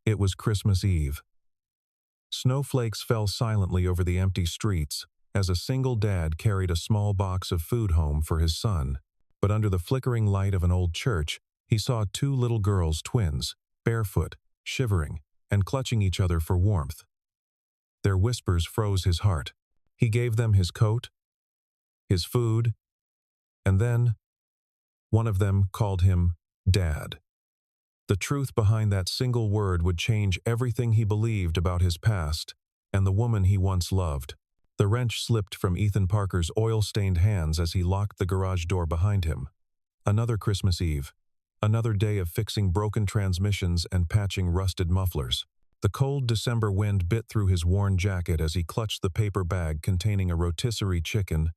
It was Christmas Eve. Snowflakes fell silently over the empty streets as a single dad carried a small box of food home for his son. But under the flickering light of an old church, he saw two little girls, twins, barefoot, shivering, and clutching each other for warmth. Their whispers froze his heart. He gave them his coat, his food, and then one of them called him Dad. The truth behind that single word would change everything he believed about his past and the woman he once loved. The wrench slipped from Ethan Parker's oil-stained hands as he locked the garage door behind him. Another Christmas Eve. Another day of fixing broken transmissions and patching rusted mufflers. The cold December wind bit through his worn jacket as he clutched the paper bag containing a rotisserie chicken,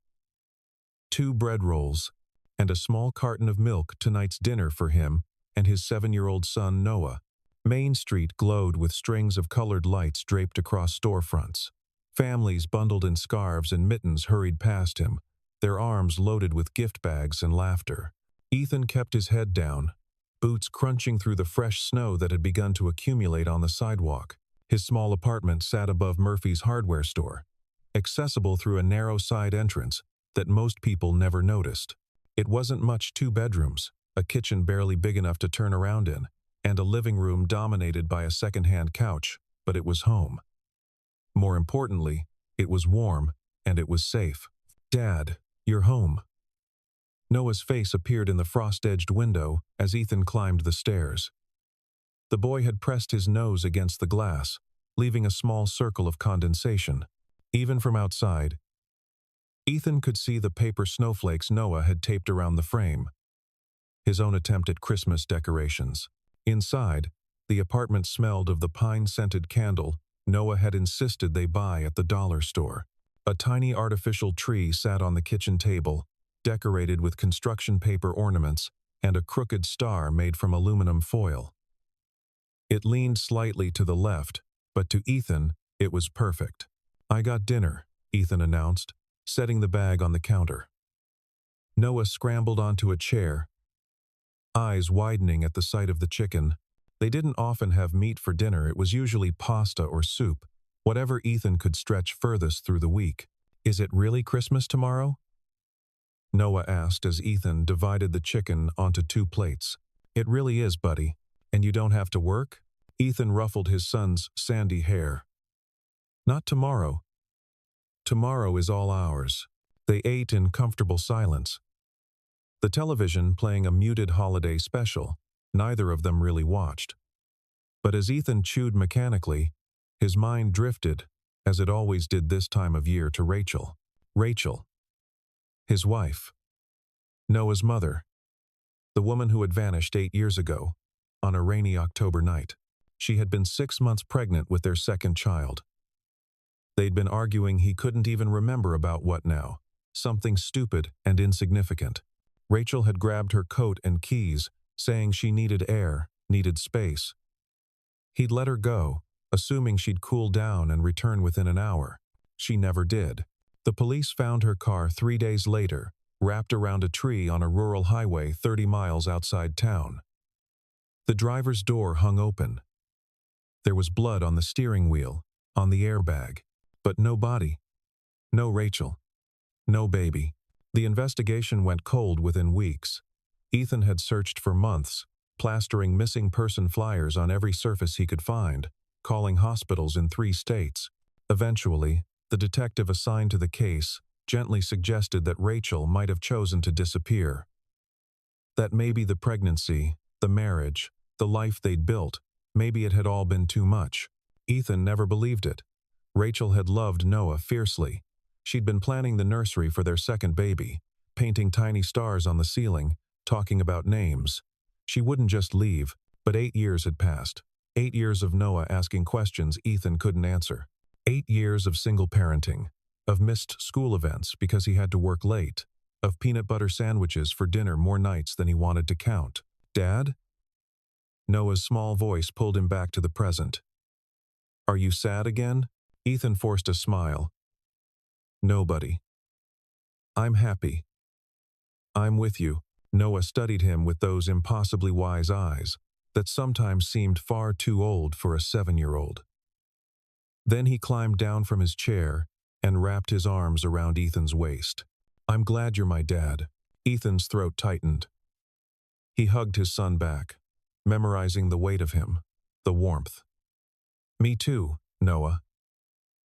2 bread rolls, and a small carton of milk, tonight's dinner for him and his 7-year-old son Noah. Main Street glowed with strings of colored lights draped across storefronts. Families bundled in scarves and mittens hurried past him, their arms loaded with gift bags and laughter. Ethan kept his head down, boots crunching through the fresh snow that had begun to accumulate on the sidewalk. His small apartment sat above Murphy's hardware store, accessible through a narrow side entrance that most people never noticed. It wasn't much: 2 bedrooms, a kitchen barely big enough to turn around in, and a living room dominated by a second-hand couch, but it was home. More importantly, it was warm, and it was safe. "Dad, you're home." Noah's face appeared in the frost-edged window as Ethan climbed the stairs. The boy had pressed his nose against the glass, leaving a small circle of condensation. Even from outside, Ethan could see the paper snowflakes Noah had taped around the frame. His own attempt at Christmas decorations. Inside, the apartment smelled of the pine-scented candle Noah had insisted they buy at the dollar store. A tiny artificial tree sat on the kitchen table, decorated with construction paper ornaments and a crooked star made from aluminum foil. It leaned slightly to the left, but to Ethan, it was perfect. "I got dinner," Ethan announced, setting the bag on the counter. Noah scrambled onto a chair, eyes widening at the sight of the chicken. They didn't often have meat for dinner. It was usually pasta or soup, whatever Ethan could stretch furthest through the week. "Is it really Christmas tomorrow?" Noah asked as Ethan divided the chicken onto 2 plates. "It really is, buddy. And you don't have to work?" Ethan ruffled his son's sandy hair. "Not tomorrow. Tomorrow is all ours." They ate in comfortable silence, the television playing a muted holiday special neither of them really watched. But as Ethan chewed mechanically, his mind drifted, as it always did this time of year, to Rachel. Rachel. His wife. Noah's mother. The woman who had vanished 8 years ago, on a rainy October night. She had been 6 months pregnant with their second child. They'd been arguing he couldn't even remember about what now. Something stupid and insignificant. Rachel had grabbed her coat and keys, saying she needed air, needed space. He'd let her go, assuming she'd cool down and return within an hour. She never did. The police found her car 3 days later, wrapped around a tree on a rural highway 30 miles outside town. The driver's door hung open. There was blood on the steering wheel, on the airbag, but no body. No Rachel. No baby. The investigation went cold within weeks. Ethan had searched for months, plastering missing person flyers on every surface he could find, calling hospitals in 3 states. Eventually, the detective assigned to the case gently suggested that Rachel might have chosen to disappear. That maybe the pregnancy, the marriage, the life they'd built, maybe it had all been too much. Ethan never believed it. Rachel had loved Noah fiercely. She'd been planning the nursery for their second baby, painting tiny stars on the ceiling, talking about names. She wouldn't just leave, but 8 years had passed. 8 years of Noah asking questions Ethan couldn't answer. 8 years of single parenting, of missed school events because he had to work late, of peanut butter sandwiches for dinner more nights than he wanted to count. "Dad?" Noah's small voice pulled him back to the present. "Are you sad again?" Ethan forced a smile. "Nobody. I'm happy. I'm with you." Noah studied him with those impossibly wise eyes, that sometimes seemed far too old for a 7-year-old. Then he climbed down from his chair and wrapped his arms around Ethan's waist. "I'm glad you're my dad." Ethan's throat tightened. He hugged his son back, memorizing the weight of him, the warmth. "Me too, Noah.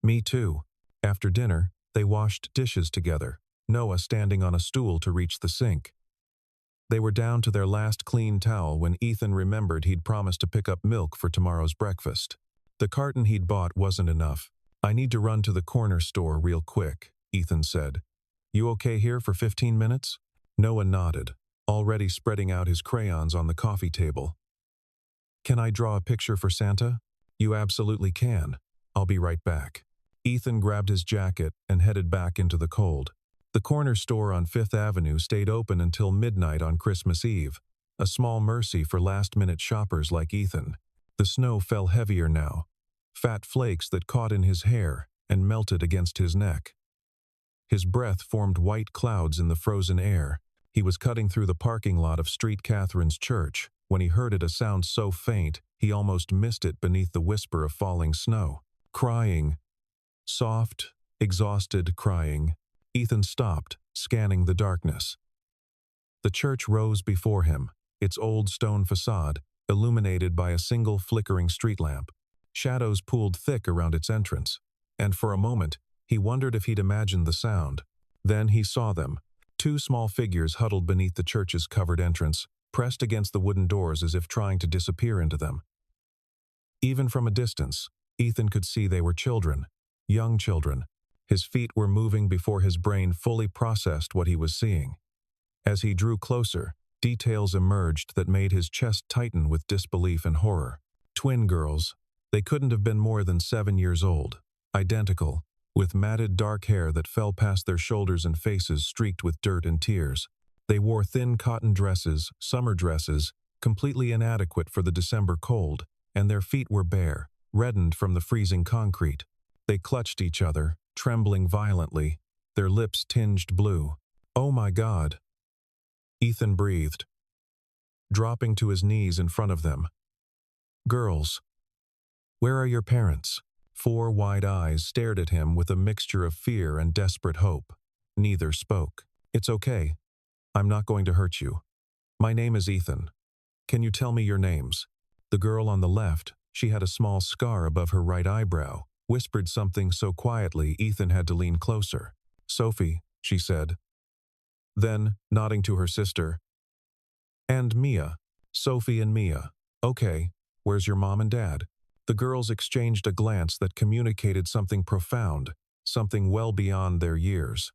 Me too." After dinner, they washed dishes together, Noah standing on a stool to reach the sink. They were down to their last clean towel when Ethan remembered he'd promised to pick up milk for tomorrow's breakfast. The carton he'd bought wasn't enough. "I need to run to the corner store real quick," Ethan said. "You okay here for 15 minutes? Noah nodded, already spreading out his crayons on the coffee table. "Can I draw a picture for Santa?" "You absolutely can. I'll be right back." Ethan grabbed his jacket and headed back into the cold. The corner store on 5th Avenue stayed open until midnight on Christmas Eve, a small mercy for last-minute shoppers like Ethan. The snow fell heavier now, fat flakes that caught in his hair and melted against his neck. His breath formed white clouds in the frozen air. He was cutting through the parking lot of St. Catherine's Church when he heard a sound so faint he almost missed it beneath the whisper of falling snow. Crying. Soft, exhausted crying. Ethan stopped, scanning the darkness. The church rose before him, its old stone facade illuminated by a single flickering street lamp. Shadows pooled thick around its entrance, and for a moment he wondered if he'd imagined the sound. Then he saw them, 2 small figures huddled beneath the church's covered entrance, pressed against the wooden doors as if trying to disappear into them. Even from a distance, Ethan could see they were children, young children. His feet were moving before his brain fully processed what he was seeing. As he drew closer, details emerged that made his chest tighten with disbelief and horror. Twin girls. They couldn't have been more than 7 years old, identical, with matted dark hair that fell past their shoulders and faces streaked with dirt and tears. They wore thin cotton dresses, summer dresses, completely inadequate for the December cold, and their feet were bare, reddened from the freezing concrete. They clutched each other, trembling violently, their lips tinged blue. "Oh my God!" Ethan breathed, dropping to his knees in front of them. "Girls, where are your parents?" 4 wide eyes stared at him with a mixture of fear and desperate hope. Neither spoke. "It's okay. I'm not going to hurt you. My name is Ethan. Can you tell me your names?" The girl on the left, she had a small scar above her right eyebrow, whispered something so quietly Ethan had to lean closer. "Sophie," she said. Then, nodding to her sister, "And Mia. Sophie and Mia. Okay, where's your mom and dad?" The girls exchanged a glance that communicated something profound, something well beyond their years.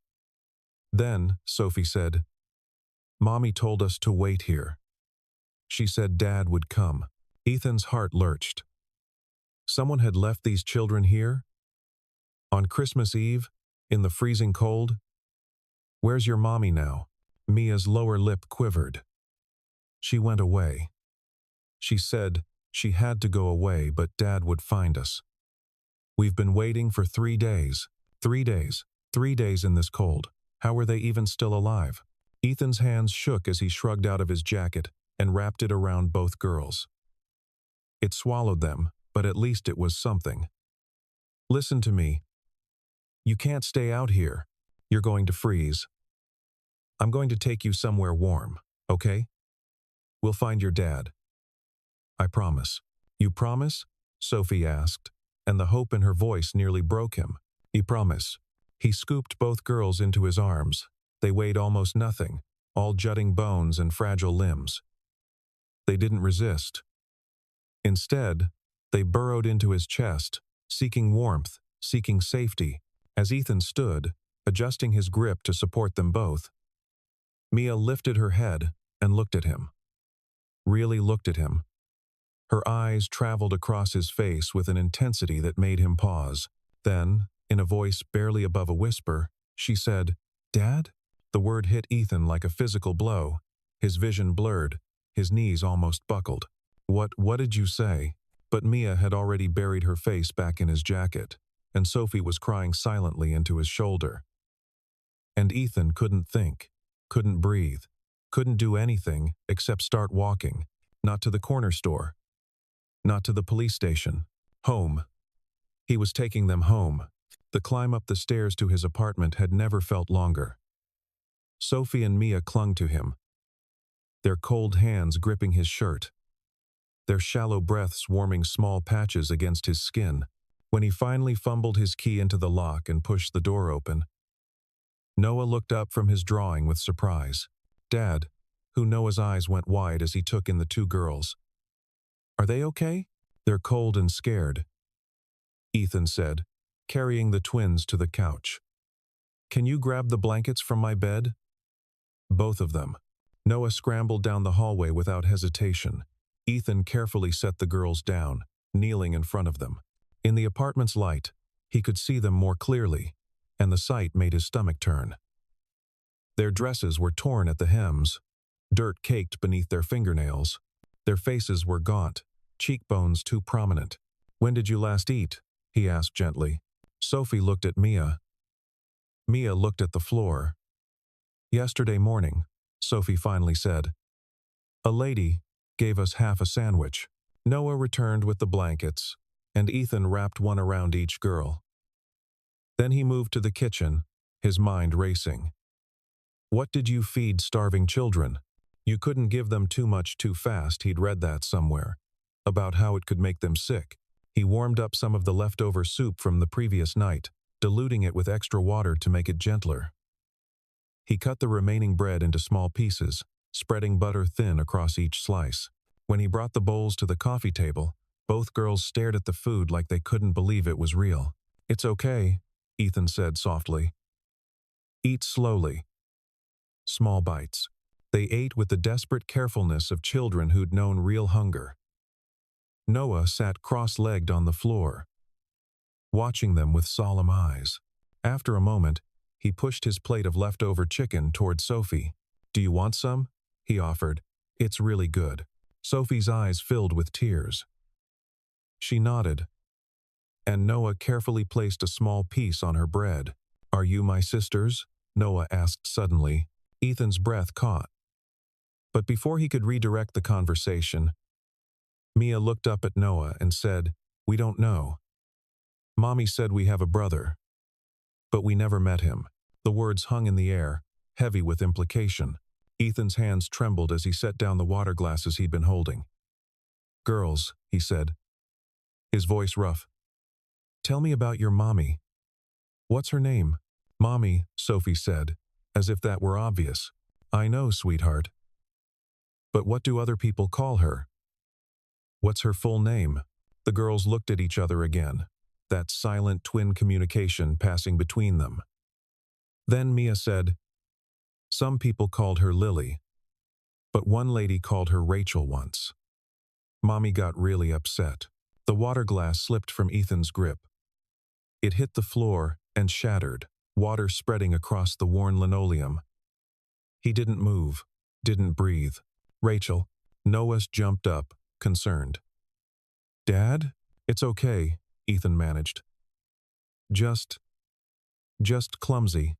Then, Sophie said, "Mommy told us to wait here. She said Dad would come." Ethan's heart lurched. Someone had left these children here? On Christmas Eve? In the freezing cold? "Where's your mommy now?" Mia's lower lip quivered. "She went away. She said she had to go away, but Dad would find us. We've been waiting for 3 days. 3 days. 3 days in this cold. How were they even still alive?" Ethan's hands shook as he shrugged out of his jacket and wrapped it around both girls. It swallowed them, but at least it was something. "Listen to me. You can't stay out here. You're going to freeze. I'm going to take you somewhere warm, okay? We'll find your dad. I promise." "You promise?" Sophie asked, and the hope in her voice nearly broke him. "He promise." He scooped both girls into his arms. They weighed almost nothing, all jutting bones and fragile limbs. They didn't resist. Instead, they burrowed into his chest, seeking warmth, seeking safety, as Ethan stood, adjusting his grip to support them both. Mia lifted her head and looked at him. Really looked at him. Her eyes traveled across his face with an intensity that made him pause. Then, in a voice barely above a whisper, she said, "Dad?" The word hit Ethan like a physical blow. His vision blurred, his knees almost buckled. What did you say?" But Mia had already buried her face back in his jacket, and Sophie was crying silently into his shoulder. And Ethan couldn't think, couldn't breathe, couldn't do anything except start walking. Not to the corner store. Not to the police station. Home. He was taking them home. The climb up the stairs to his apartment had never felt longer. Sophie and Mia clung to him, their cold hands gripping his shirt, their shallow breaths warming small patches against his skin. When he finally fumbled his key into the lock and pushed the door open, Noah looked up from his drawing with surprise. Dad, who Noah's eyes went wide as he took in the two girls. Are they okay? They're cold and scared, Ethan said, carrying the twins to the couch. Can you grab the blankets from my bed? Both of them. Noah scrambled down the hallway without hesitation. Ethan carefully set the girls down, kneeling in front of them. In the apartment's light, he could see them more clearly, and the sight made his stomach turn. Their dresses were torn at the hems, dirt caked beneath their fingernails. Their faces were gaunt, cheekbones too prominent. When did you last eat? He asked gently. Sophie looked at Mia. Mia looked at the floor. Yesterday morning, Sophie finally said. A lady gave us half a sandwich. Noah returned with the blankets, and Ethan wrapped one around each girl. Then he moved to the kitchen, his mind racing. What did you feed starving children? You couldn't give them too much too fast. He'd read that somewhere, about how it could make them sick. He warmed up some of the leftover soup from the previous night, diluting it with extra water to make it gentler. He cut the remaining bread into small pieces, spreading butter thin across each slice. When he brought the bowls to the coffee table, both girls stared at the food like they couldn't believe it was real. It's okay, Ethan said softly. Eat slowly. Small bites. They ate with the desperate carefulness of children who'd known real hunger. Noah sat cross-legged on the floor, watching them with solemn eyes. After a moment, he pushed his plate of leftover chicken toward Sophie. Do you want some? He offered. It's really good. Sophie's eyes filled with tears. She nodded, and Noah carefully placed a small piece on her bread. Are you my sisters? Noah asked suddenly. Ethan's breath caught. But before he could redirect the conversation, Mia looked up at Noah and said, We don't know. Mommy said we have a brother, but we never met him. The words hung in the air, heavy with implication. Ethan's hands trembled as he set down the water glasses he'd been holding. Girls, he said, his voice rough. Tell me about your mommy. What's her name? Mommy, Sophie said, as if that were obvious. I know, sweetheart. But what do other people call her? What's her full name? The girls looked at each other again, that silent twin communication passing between them. Then Mia said, Some people called her Lily, but one lady called her Rachel once. Mommy got really upset. The water glass slipped from Ethan's grip. It hit the floor and shattered, water spreading across the worn linoleum. He didn't move, didn't breathe. Rachel. Noah jumped up, concerned. Dad? It's okay, Ethan managed. Just clumsy.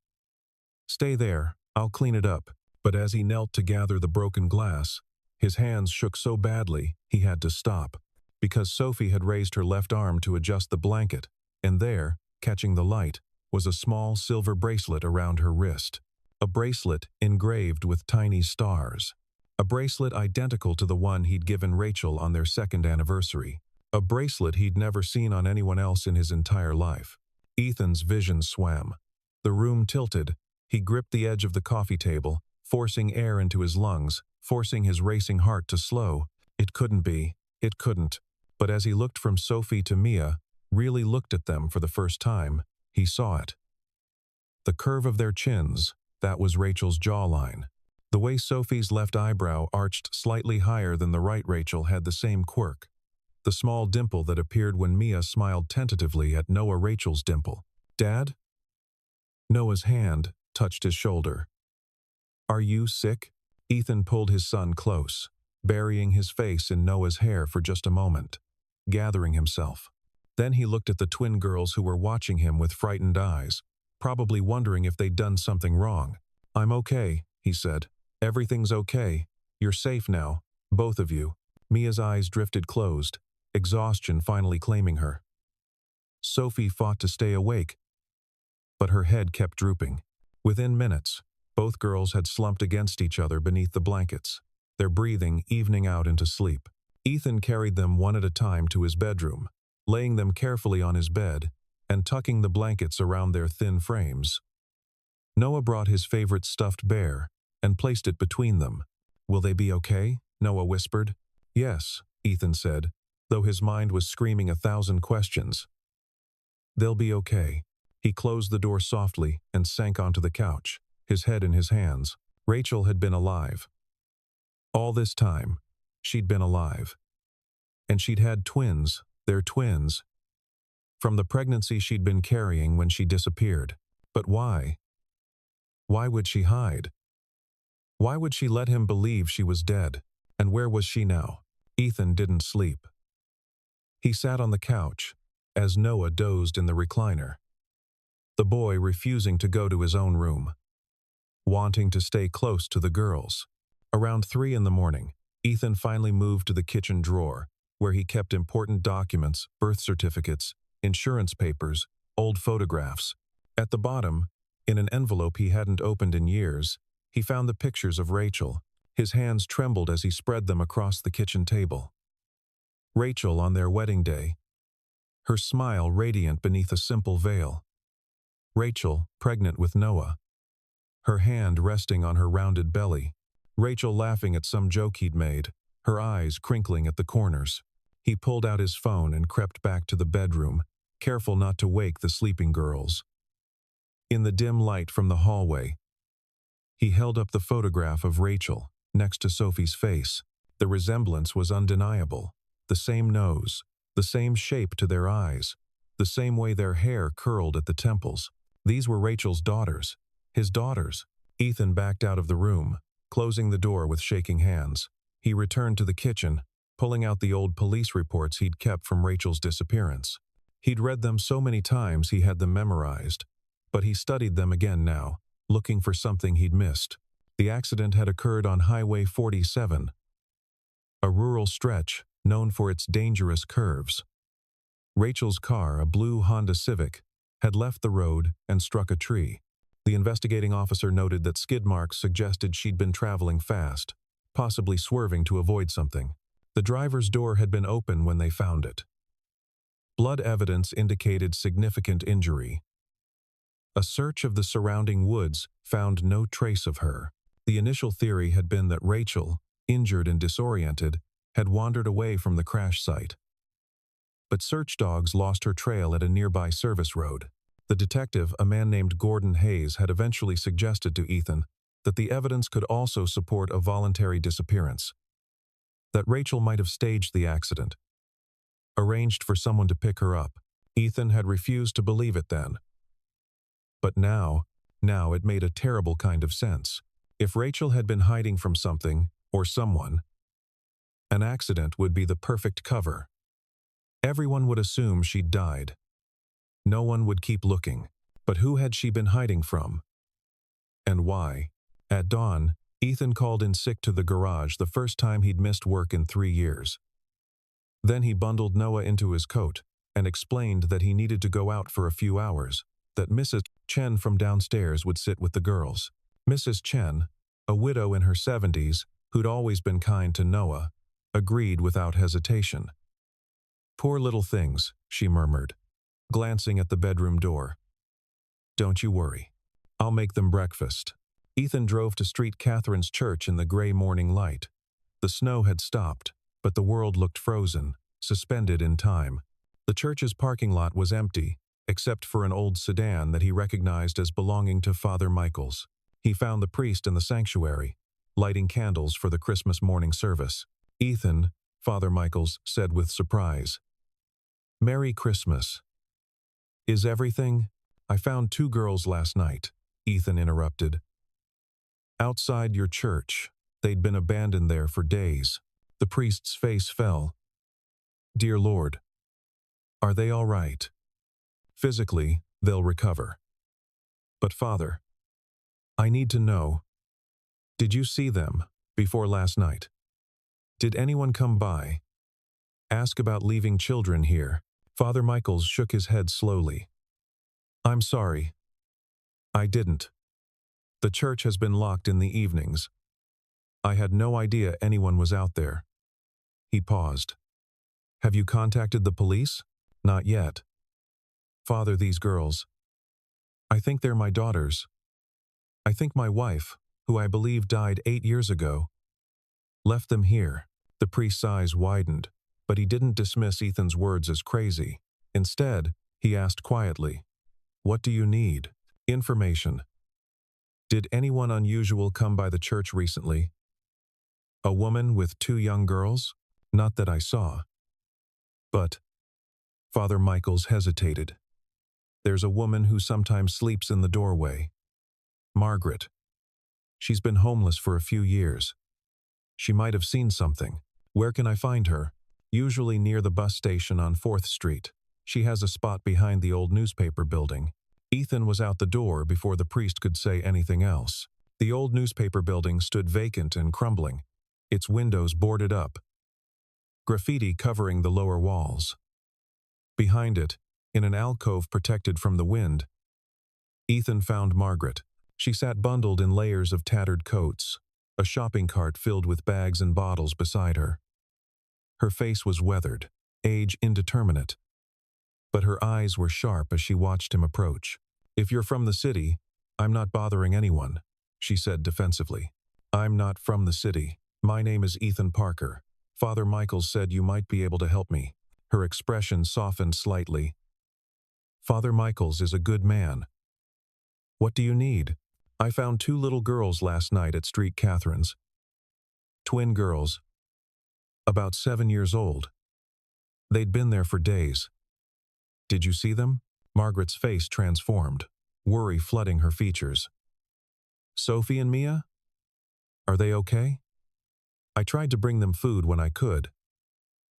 Stay there, I'll clean it up. But as he knelt to gather the broken glass, his hands shook so badly he had to stop, because Sophie had raised her left arm to adjust the blanket, and there, catching the light, was a small silver bracelet around her wrist. A bracelet engraved with tiny stars. A bracelet identical to the one he'd given Rachel on their second anniversary. A bracelet he'd never seen on anyone else in his entire life. Ethan's vision swam. The room tilted. He gripped the edge of the coffee table, forcing air into his lungs, forcing his racing heart to slow. It couldn't be. It couldn't. But as he looked from Sophie to Mia, really looked at them for the first time, he saw it. The curve of their chins, that was Rachel's jawline. The way Sophie's left eyebrow arched slightly higher than the right Rachel had the same quirk. The small dimple that appeared when Mia smiled tentatively at Noah Rachel's dimple. Dad? Noah's hand touched his shoulder. Are you sick? Ethan pulled his son close, burying his face in Noah's hair for just a moment, gathering himself. Then he looked at the twin girls who were watching him with frightened eyes, probably wondering if they'd done something wrong. I'm okay, he said. Everything's okay. You're safe now, both of you. Mia's eyes drifted closed, exhaustion finally claiming her. Sophie fought to stay awake, but her head kept drooping. Within minutes, both girls had slumped against each other beneath the blankets, their breathing evening out into sleep. Ethan carried them one at a time to his bedroom, laying them carefully on his bed and tucking the blankets around their thin frames. Noah brought his favorite stuffed bear and placed it between them. "Will they be okay?" Noah whispered. "Yes," Ethan said, though his mind was screaming 1,000 questions. "They'll be okay." He closed the door softly and sank onto the couch, his head in his hands. Rachel had been alive. All this time, she'd been alive. And she'd had twins, their twins, from the pregnancy she'd been carrying when she disappeared. But why? Why would she hide? Why would she let him believe she was dead? And where was she now? Ethan didn't sleep. He sat on the couch, as Noah dozed in the recliner, the boy refusing to go to his own room, wanting to stay close to the girls. Around 3 in the morning, Ethan finally moved to the kitchen drawer, where he kept important documents, birth certificates, insurance papers, old photographs. At the bottom, in an envelope he hadn't opened in years, he found the pictures of Rachel. His hands trembled as he spread them across the kitchen table. Rachel on their wedding day, her smile radiant beneath a simple veil. Rachel, pregnant with Noah, her hand resting on her rounded belly. Rachel laughing at some joke he'd made, her eyes crinkling at the corners. He pulled out his phone and crept back to the bedroom, careful not to wake the sleeping girls. In the dim light from the hallway, he held up the photograph of Rachel next to Sophie's face. The resemblance was undeniable. The same nose, the same shape to their eyes, the same way their hair curled at the temples. These were Rachel's daughters, his daughters. Ethan backed out of the room, closing the door with shaking hands. He returned to the kitchen, pulling out the old police reports he'd kept from Rachel's disappearance. He'd read them so many times he had them memorized, but he studied them again now, looking for something he'd missed. The accident had occurred on Highway 47, a rural stretch known for its dangerous curves. Rachel's car, a blue Honda Civic, had left the road and struck a tree. The investigating officer noted that skid marks suggested she'd been traveling fast, possibly swerving to avoid something. The driver's door had been open when they found it. Blood evidence indicated significant injury. A search of the surrounding woods found no trace of her. The initial theory had been that Rachel, injured and disoriented, had wandered away from the crash site. But search dogs lost her trail at a nearby service road. The detective, a man named Gordon Hayes, had eventually suggested to Ethan that the evidence could also support a voluntary disappearance, that Rachel might have staged the accident, arranged for someone to pick her up. Ethan had refused to believe it then. But now it made a terrible kind of sense. If Rachel had been hiding from something, or someone, an accident would be the perfect cover. Everyone would assume she'd died. No one would keep looking. But who had she been hiding from? And why? At dawn, Ethan called in sick to the garage, the first time he'd missed work in 3 years. Then he bundled Noah into his coat and explained that he needed to go out for a few hours, that Mrs. Chen from downstairs would sit with the girls. Mrs. Chen, a widow in her 70s, who'd always been kind to Noah, agreed without hesitation. "Poor little things," she murmured, glancing at the bedroom door. "Don't you worry. I'll make them breakfast." Ethan drove to St. Catherine's Church in the gray morning light. The snow had stopped, but the world looked frozen, suspended in time. The church's parking lot was empty, except for an old sedan that he recognized as belonging to Father Michaels. He found the priest in the sanctuary, lighting candles for the Christmas morning service. "Ethan," Father Michaels said with surprise. "Merry Christmas." "Is everything?" "I found 2 girls last night," Ethan interrupted. "Outside your church. They'd been abandoned there for days." The priest's face fell. "Dear Lord. Are they all right?" "Physically, they'll recover." "But Father, I need to know. Did you see them before last night?" Did anyone come by? Ask about leaving children here. Father Michaels shook his head slowly. I'm sorry. I didn't. The church has been locked in the evenings. I had no idea anyone was out there. He paused. Have you contacted the police? Not yet. Father, these girls. I think they're my daughters. I think my wife, who I believe died 8 years ago, left them here. The priest's eyes widened, but he didn't dismiss Ethan's words as crazy. Instead, he asked quietly, What do you need? Information. Did anyone unusual come by the church recently? A woman with 2 young girls? Not that I saw. But, Father Michaels hesitated. There's a woman who sometimes sleeps in the doorway. Margaret. She's been homeless for a few years. She might have seen something. Where can I find her? Usually near the bus station on 4th Street. She has a spot behind the old newspaper building. Ethan was out the door before the priest could say anything else. The old newspaper building stood vacant and crumbling, its windows boarded up, graffiti covering the lower walls. Behind it, in an alcove protected from the wind, Ethan found Margaret. She sat bundled in layers of tattered coats, a shopping cart filled with bags and bottles beside her. Her face was weathered, age indeterminate, but her eyes were sharp as she watched him approach. If you're from the city, I'm not bothering anyone, she said defensively. I'm not from the city. My name is Ethan Parker. Father Michaels said you might be able to help me. Her expression softened slightly. Father Michaels is a good man. What do you need? I found 2 little girls last night at Street Catherine's. Twin girls. About 7 years old. They'd been there for days. Did you see them? Margaret's face transformed, worry flooding her features. Sophie and Mia? Are they okay? I tried to bring them food when I could,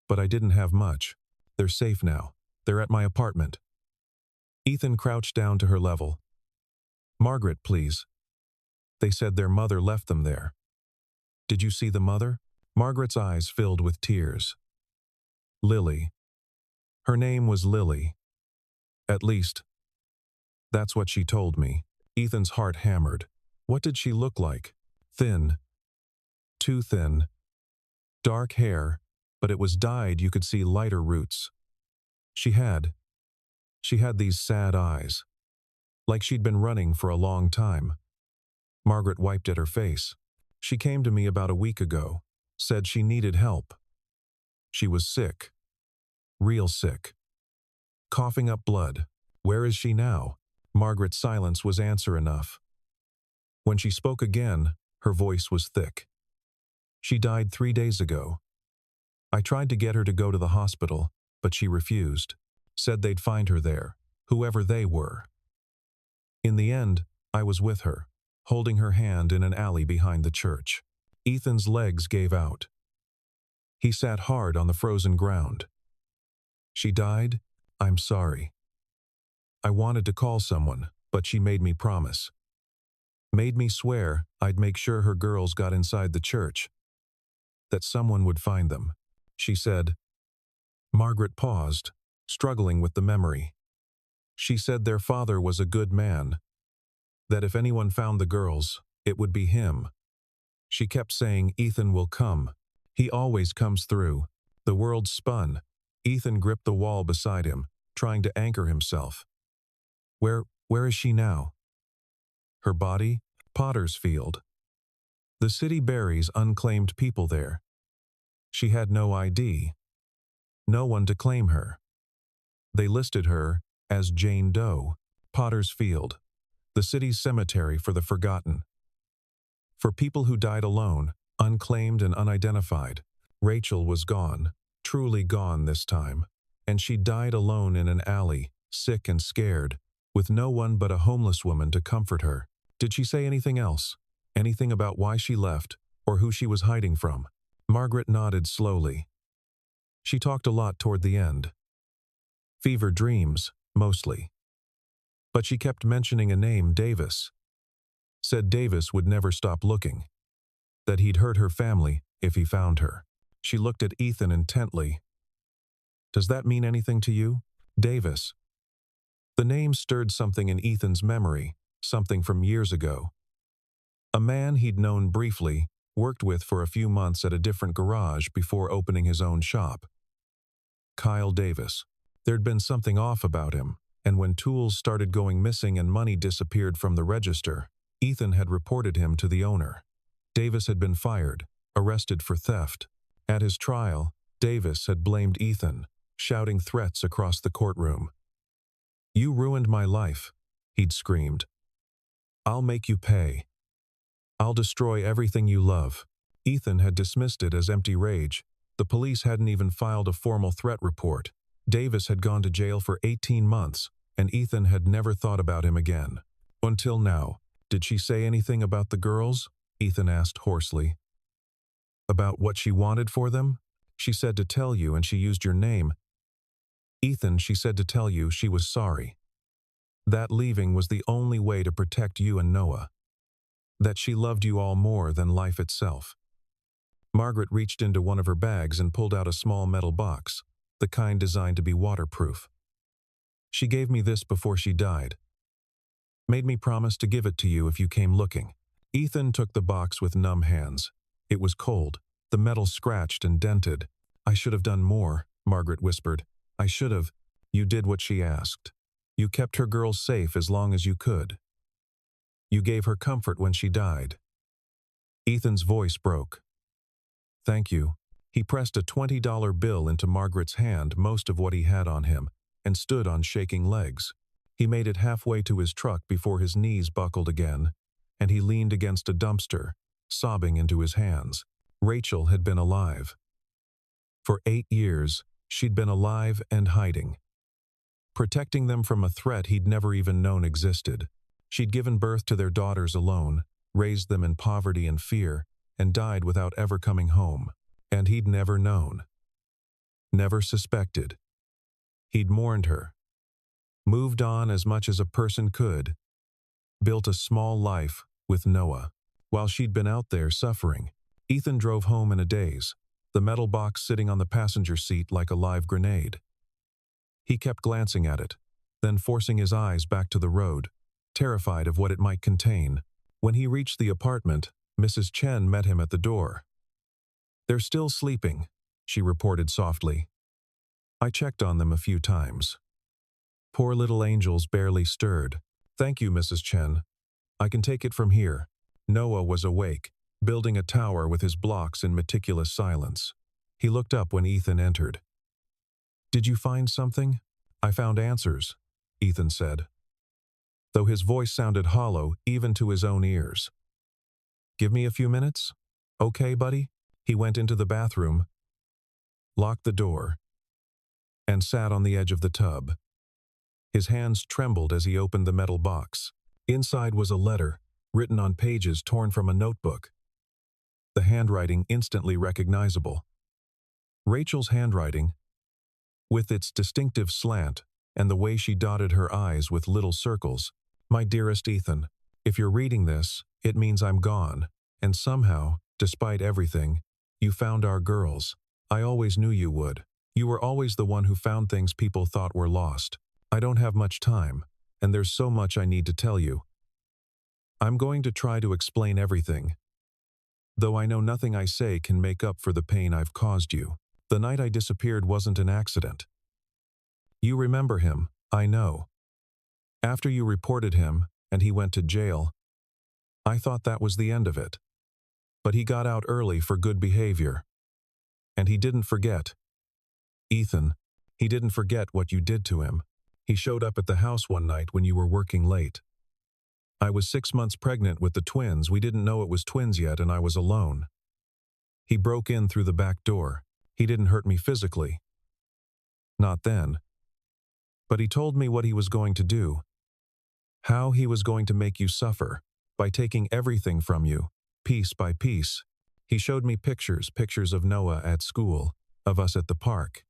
but I didn't have much. They're safe now. They're at my apartment. Ethan crouched down to her level. Margaret, please. They said their mother left them there. Did you see the mother? Margaret's eyes filled with tears. Lily. Her name was Lily. At least, that's what she told me. Ethan's heart hammered. What did she look like? Thin. Too thin. Dark hair, but it was dyed you could see lighter roots. She had these sad eyes, like she'd been running for a long time. Margaret wiped at her face. She came to me about a week ago, said she needed help. She was sick. Real sick. Coughing up blood. Where is she now? Margaret's silence was answer enough. When she spoke again, her voice was thick. She died 3 days ago. I tried to get her to go to the hospital, but she refused. Said they'd find her there, whoever they were. In the end, I was with her, holding her hand in an alley behind the church. Ethan's legs gave out. He sat hard on the frozen ground. She died? I'm sorry. I wanted to call someone, but she made me promise. Made me swear I'd make sure her girls got inside the church. That someone would find them. She said. Margaret paused, struggling with the memory. She said their father was a good man. That if anyone found the girls, it would be him. She kept saying Ethan will come. He always comes through. The world spun. Ethan gripped the wall beside him, trying to anchor himself. Where is she now? Her body? Potter's Field. The city buries unclaimed people there. She had no ID. No one to claim her. They listed her as Jane Doe. Potter's Field, the city's cemetery for the forgotten. For people who died alone, unclaimed and unidentified. Rachel was gone, truly gone this time, and she died alone in an alley, sick and scared, with no one but a homeless woman to comfort her. Did she say anything else? Anything about why she left, or who she was hiding from? Margaret nodded slowly. She talked a lot toward the end. Fever dreams, mostly. But she kept mentioning a name, Davis. Said Davis would never stop looking. That he'd hurt her family if he found her. She looked at Ethan intently. Does that mean anything to you? Davis. The name stirred something in Ethan's memory, something from years ago. A man he'd known briefly, worked with for a few months at a different garage before opening his own shop. Kyle Davis. There'd been something off about him, and when tools started going missing and money disappeared from the register, Ethan had reported him to the owner. Davis had been fired, arrested for theft. At his trial, Davis had blamed Ethan, shouting threats across the courtroom. "You ruined my life," he'd screamed. "I'll make you pay. I'll destroy everything you love." Ethan had dismissed it as empty rage. The police hadn't even filed a formal threat report. Davis had gone to jail for 18 months, and Ethan had never thought about him again. Until now. "Did she say anything about the girls?" Ethan asked hoarsely. "About what she wanted for them? She said to tell you, and she used your name." "Ethan, she said to tell you she was sorry. That leaving was the only way to protect you and Noah. That she loved you all more than life itself." Margaret reached into one of her bags and pulled out a small metal box, the kind designed to be waterproof. "She gave me this before she died. Made me promise to give it to you if you came looking." Ethan took the box with numb hands. It was cold, the metal scratched and dented. "I should have done more," Margaret whispered. "I should have." "You did what she asked. You kept her girls safe as long as you could. You gave her comfort when she died." Ethan's voice broke. "Thank you." He pressed a $20 bill into Margaret's hand, most of what he had on him, and stood on shaking legs. He made it halfway to his truck before his knees buckled again, and he leaned against a dumpster, sobbing into his hands. Rachel had been alive. For 8 years, she'd been alive and hiding, protecting them from a threat he'd never even known existed. She'd given birth to their daughters alone, raised them in poverty and fear, and died without ever coming home. And he'd never known. Never suspected. He'd mourned her. Moved on as much as a person could. Built a small life with Noah. While she'd been out there suffering, Ethan drove home in a daze, the metal box sitting on the passenger seat like a live grenade. He kept glancing at it, then forcing his eyes back to the road, terrified of what it might contain. When he reached the apartment, Mrs. Chen met him at the door. "They're still sleeping," she reported softly. "I checked on them a few times. Poor little angels barely stirred." "Thank you, Mrs. Chen. I can take it from here." Noah was awake, building a tower with his blocks in meticulous silence. He looked up when Ethan entered. "Did you find something?" "I found answers," Ethan said, though his voice sounded hollow even to his own ears. "Give me a few minutes? Okay, buddy?" He went into the bathroom, locked the door, and sat on the edge of the tub. His hands trembled as he opened the metal box. Inside was a letter, written on pages torn from a notebook. The handwriting instantly recognizable. Rachel's handwriting, with its distinctive slant and the way she dotted her I's with little circles. "My dearest Ethan, if you're reading this, it means I'm gone, and somehow, despite everything, you found our girls. I always knew you would. You were always the one who found things people thought were lost. I don't have much time, and there's so much I need to tell you. I'm going to try to explain everything, though I know nothing I say can make up for the pain I've caused you. The night I disappeared wasn't an accident. You remember him, I know. After you reported him, and he went to jail, I thought that was the end of it. But he got out early for good behavior. And he didn't forget. Ethan, he didn't forget what you did to him. He showed up at the house one night when you were working late. I was 6 months pregnant with the twins. We didn't know it was twins yet, and I was alone. He broke in through the back door. He didn't hurt me physically. Not then. But he told me what he was going to do. How he was going to make you suffer, by taking everything from you, piece by piece. He showed me pictures of Noah at school, of us at the park.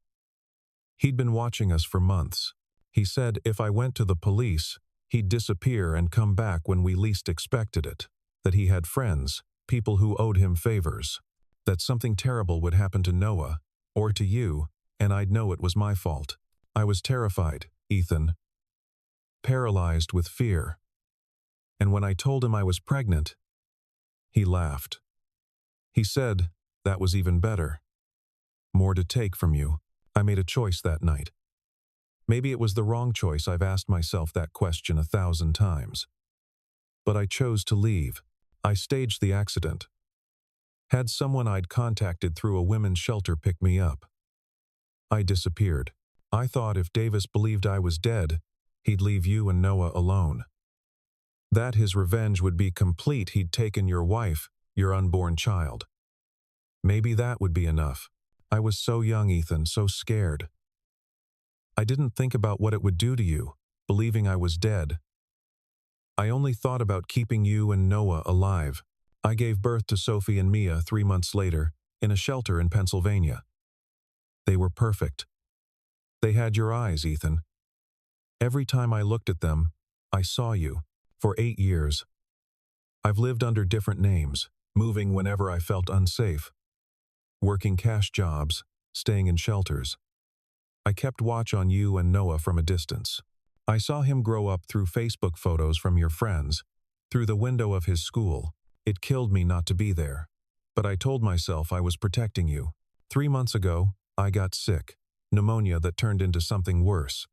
He'd been watching us for months. He said if I went to the police, he'd disappear and come back when we least expected it. That he had friends, people who owed him favors. that something terrible would happen to Noah, or to you, and I'd know it was my fault. I was terrified, Ethan, paralyzed with fear. And when I told him I was pregnant, he laughed. He said, that was even better. More to take from you. I made a choice that night. Maybe it was the wrong choice. I've asked myself that question 1,000 times. But I chose to leave. I staged the accident. Had someone I'd contacted through a women's shelter pick me up. I disappeared. I thought if Davis believed I was dead, he'd leave you and Noah alone. That his revenge would be complete. He'd taken your wife, your unborn child. Maybe that would be enough. I was so young, Ethan, so scared. I didn't think about what it would do to you, believing I was dead. I only thought about keeping you and Noah alive. I gave birth to Sophie and Mia 3 months later, in a shelter in Pennsylvania. They were perfect. They had your eyes, Ethan. Every time I looked at them, I saw you. For 8 years. I've lived under different names, moving whenever I felt unsafe. Working cash jobs, staying in shelters. I kept watch on you and Noah from a distance. I saw him grow up through Facebook photos from your friends, through the window of his school. It killed me not to be there. But I told myself I was protecting you. 3 months ago, I got sick. Pneumonia that turned into something worse.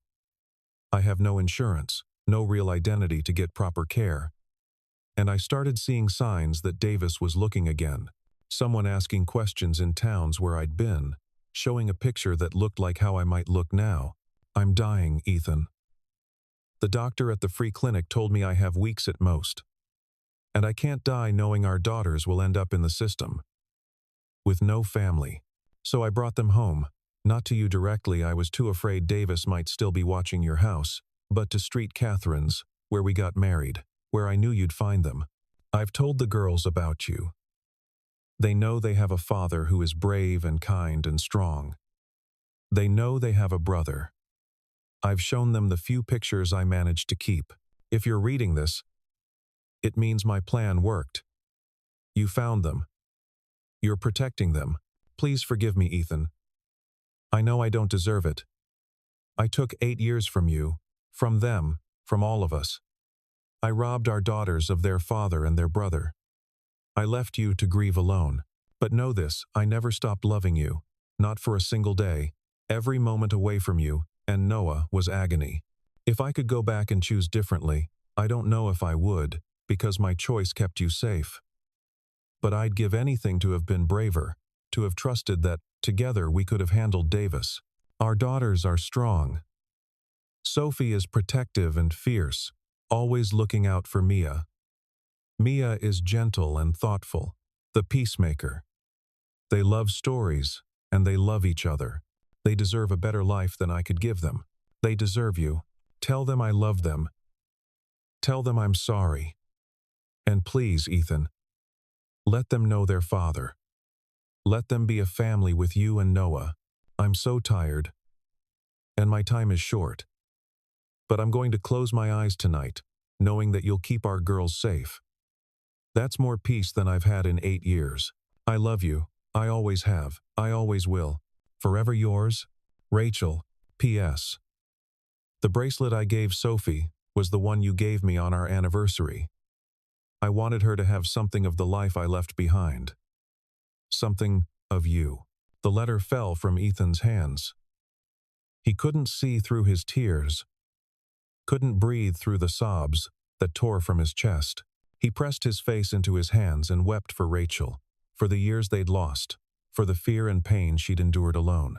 I have no insurance, no real identity to get proper care. And I started seeing signs that Davis was looking again. Someone asking questions in towns where I'd been, showing a picture that looked like how I might look now. I'm dying, Ethan. The doctor at the free clinic told me I have weeks at most. And I can't die knowing our daughters will end up in the system. With no family. So I brought them home. Not to you directly, I was too afraid Davis might still be watching your house, but to Street Catherine's, where we got married, where I knew you'd find them. I've told the girls about you. They know they have a father who is brave and kind and strong. They know they have a brother. I've shown them the few pictures I managed to keep. If you're reading this, it means my plan worked. You found them. You're protecting them. Please forgive me, Ethan. I know I don't deserve it. I took 8 years from you, from them, from all of us. I robbed our daughters of their father and their brother. I left you to grieve alone. But know this, I never stopped loving you, not for a single day. Every moment away from you, and Noah, was agony. If I could go back and choose differently, I don't know if I would, because my choice kept you safe. But I'd give anything to have been braver, to have trusted that, together, we could have handled Davis. Our daughters are strong. Sophie is protective and fierce, always looking out for Mia. Mia is gentle and thoughtful, the peacemaker. They love stories, and they love each other. They deserve a better life than I could give them. They deserve you. Tell them I love them. Tell them I'm sorry. And please, Ethan, let them know their father. Let them be a family with you and Noah. I'm so tired, and my time is short. But I'm going to close my eyes tonight, knowing that you'll keep our girls safe. That's more peace than I've had in 8 years. I love you. I always have. I always will. Forever yours, Rachel. P.S. The bracelet I gave Sophie was the one you gave me on our anniversary. I wanted her to have something of the life I left behind. Something of you. The letter fell from Ethan's hands. He couldn't see through his tears, couldn't breathe through the sobs that tore from his chest. He pressed his face into his hands and wept for Rachel, for the years they'd lost, for the fear and pain she'd endured alone,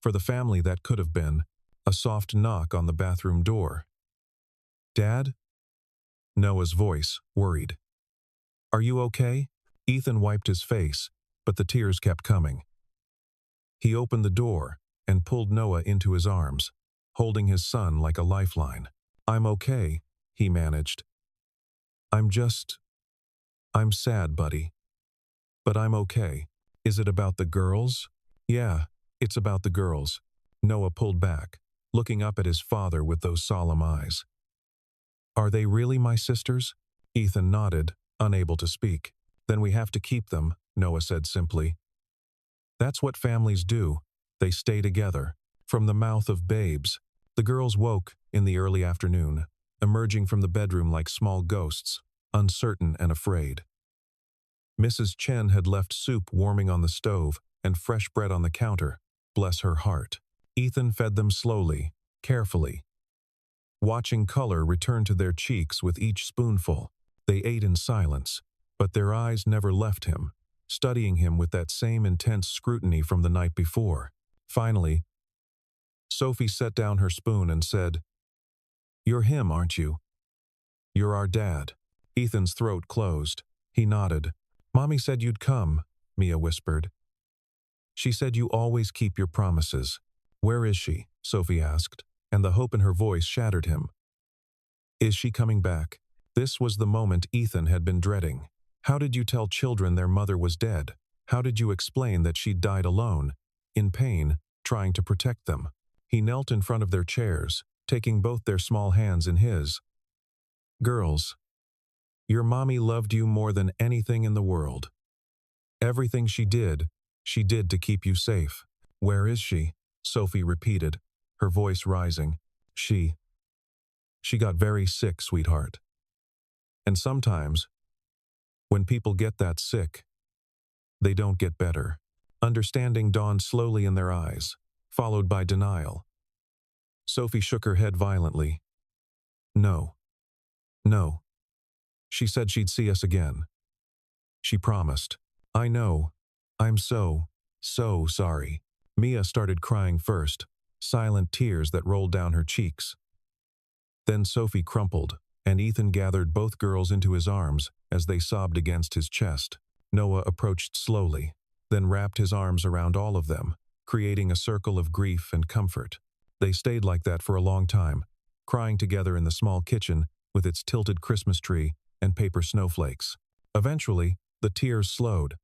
for the family that could have been. A soft knock on the bathroom door. Dad? Noah's voice, worried. Are you okay? Ethan wiped his face, but the tears kept coming. He opened the door and pulled Noah into his arms, holding his son like a lifeline. I'm okay, he managed. I'm sad, buddy. But I'm okay. Is it about the girls? Yeah, it's about the girls. Noah pulled back, looking up at his father with those solemn eyes. Are they really my sisters? Ethan nodded, unable to speak. Then we have to keep them, Noah said simply. That's what families do. They stay together. From the mouth of babes, the girls woke in the early afternoon, emerging from the bedroom like small ghosts, uncertain and afraid. Mrs. Chen had left soup warming on the stove and fresh bread on the counter. Bless her heart. Ethan fed them slowly, carefully. Watching color return to their cheeks with each spoonful, they ate in silence, but their eyes never left him, studying him with that same intense scrutiny from the night before. Finally, Sophie set down her spoon and said, "You're him, aren't you? You're our dad." Ethan's throat closed. He nodded. "Mommy said you'd come," Mia whispered. "She said you always keep your promises." "Where is she?" Sophie asked, and the hope in her voice shattered him. "Is she coming back?" This was the moment Ethan had been dreading. How did you tell children their mother was dead? How did you explain that she'd died alone, in pain, trying to protect them? He knelt in front of their chairs, taking both their small hands in his. "Girls, your mommy loved you more than anything in the world. Everything she did to keep you safe." "Where is she?" Sophie repeated, her voice rising. She got very sick, sweetheart. And sometimes, when people get that sick, they don't get better." Understanding dawned slowly in their eyes, followed by denial. Sophie shook her head violently. No. She said she'd see us again. She promised. "I know. I'm so sorry." Mia started crying first, silent tears that rolled down her cheeks. Then Sophie crumpled, and Ethan gathered both girls into his arms as they sobbed against his chest. Noah approached slowly, then wrapped his arms around all of them, creating a circle of grief and comfort. They stayed like that for a long time, crying together in the small kitchen with its tilted Christmas tree and paper snowflakes. Eventually, the tears slowed.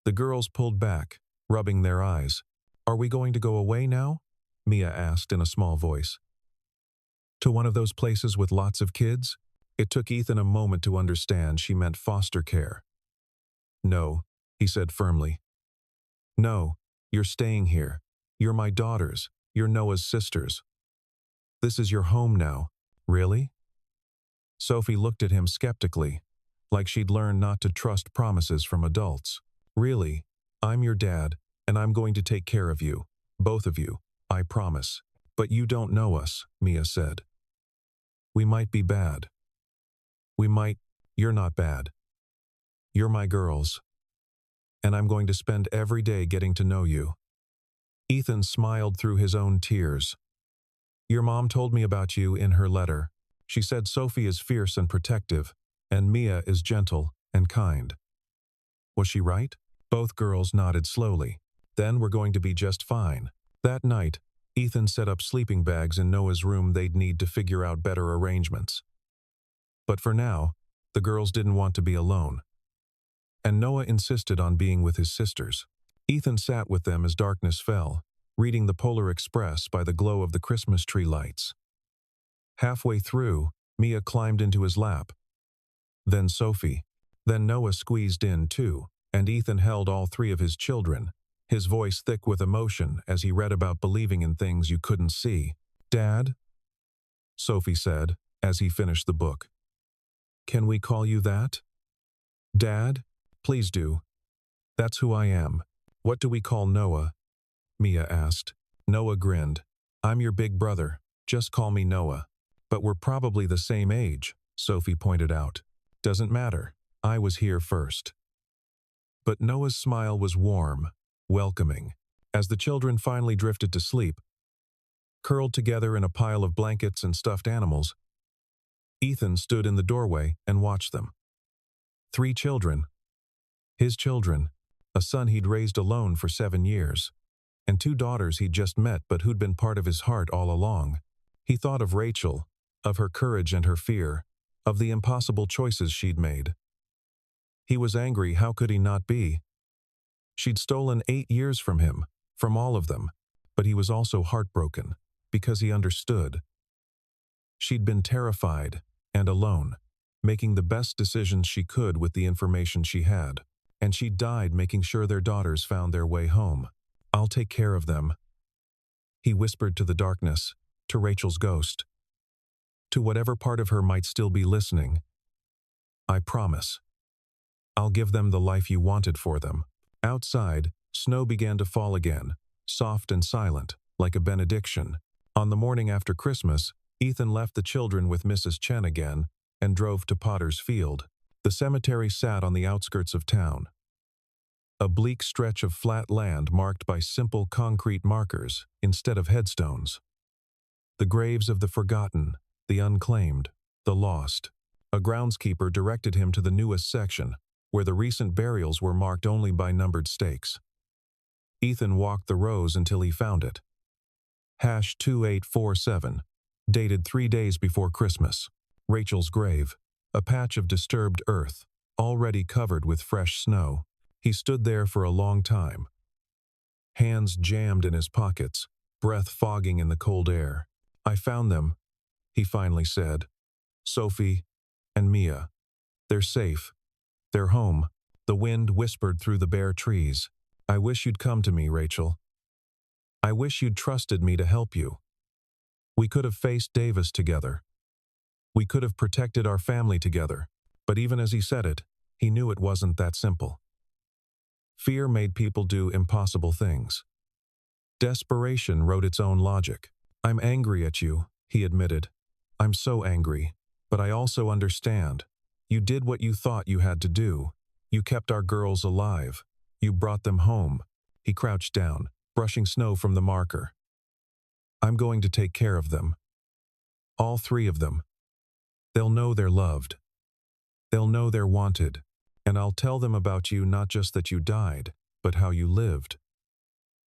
The girls pulled back, rubbing their eyes. "Are we going to go away now?" Mia asked in a small voice. "To one of those places with lots of kids?" It took Ethan a moment to understand she meant foster care. "No," he said firmly. "No, you're staying here. You're my daughters. You're Noah's sisters. This is your home now." "Really?" Sophie looked at him skeptically, like she'd learned not to trust promises from adults. "Really, I'm your dad, and I'm going to take care of you. Both of you, I promise. But you don't know us," Mia said. "We might be bad. You're not bad. You're my girls. And I'm going to spend every day getting to know you." Ethan smiled through his own tears. "Your mom told me about you in her letter. She said Sophie is fierce and protective, and Mia is gentle and kind." Was she right? Both girls nodded slowly. "Then we're going to be just fine." That night, Ethan set up sleeping bags in Noah's room. They'd need to figure out better arrangements. But for now, the girls didn't want to be alone. And Noah insisted on being with his sisters. Ethan sat with them as darkness fell, reading the Polar Express by the glow of the Christmas tree lights. Halfway through, Mia climbed into his lap. Then Sophie. Then Noah squeezed in too, and Ethan held all three of his children, his voice thick with emotion as he read about believing in things you couldn't see. "Dad?" Sophie said, as he finished the book. "Can we call you that?" "Dad? Please do. That's who I am." "What do we call Noah?" Mia asked. Noah grinned. "I'm your big brother. Just call me Noah." "But we're probably the same age," Sophie pointed out. "Doesn't matter. I was here first." But Noah's smile was warm, welcoming. As the children finally drifted to sleep, curled together in a pile of blankets and stuffed animals, Ethan stood in the doorway and watched them. 3 children. His children, a son he'd raised alone for 7 years, and 2 daughters he'd just met but who'd been part of his heart all along. He thought of Rachel, of her courage and her fear, of the impossible choices she'd made. He was angry. How could he not be? She'd stolen 8 years from him, from all of them, but he was also heartbroken, because he understood. She'd been terrified and alone, making the best decisions she could with the information she had. and she died making sure their daughters found their way home. I'll take care of them, he whispered to the darkness, to Rachel's ghost, to whatever part of her might still be listening. I promise. I'll give them the life you wanted for them. Outside, snow began to fall again, soft and silent, like a benediction. On the morning after Christmas, Ethan left the children with Mrs. Chen again and drove to Potter's Field. The cemetery sat on the outskirts of town, a bleak stretch of flat land marked by simple concrete markers instead of headstones. The graves of the forgotten, the unclaimed, the lost. A groundskeeper directed him to the newest section, where the recent burials were marked only by numbered stakes. Ethan walked the rows until he found it. #2847, dated 3 days before Christmas. Rachel's grave, a patch of disturbed earth, already covered with fresh snow. He stood there for a long time, hands jammed in his pockets, breath fogging in the cold air. I found them, he finally said. Sophie and Mia. They're safe. They're home. The wind whispered through the bare trees. I wish you'd come to me, Rachel. I wish you'd trusted me to help you. We could have faced Davis together. We could have protected our family together. But even as he said it, he knew it wasn't that simple. Fear made people do impossible things. Desperation wrote its own logic. I'm angry at you, he admitted. I'm so angry, but I also understand. You did what you thought you had to do. You kept our girls alive. You brought them home. He crouched down, brushing snow from the marker. I'm going to take care of them. All 3 of them. They'll know they're loved. They'll know they're wanted. And I'll tell them about you, not just that you died, but how you lived.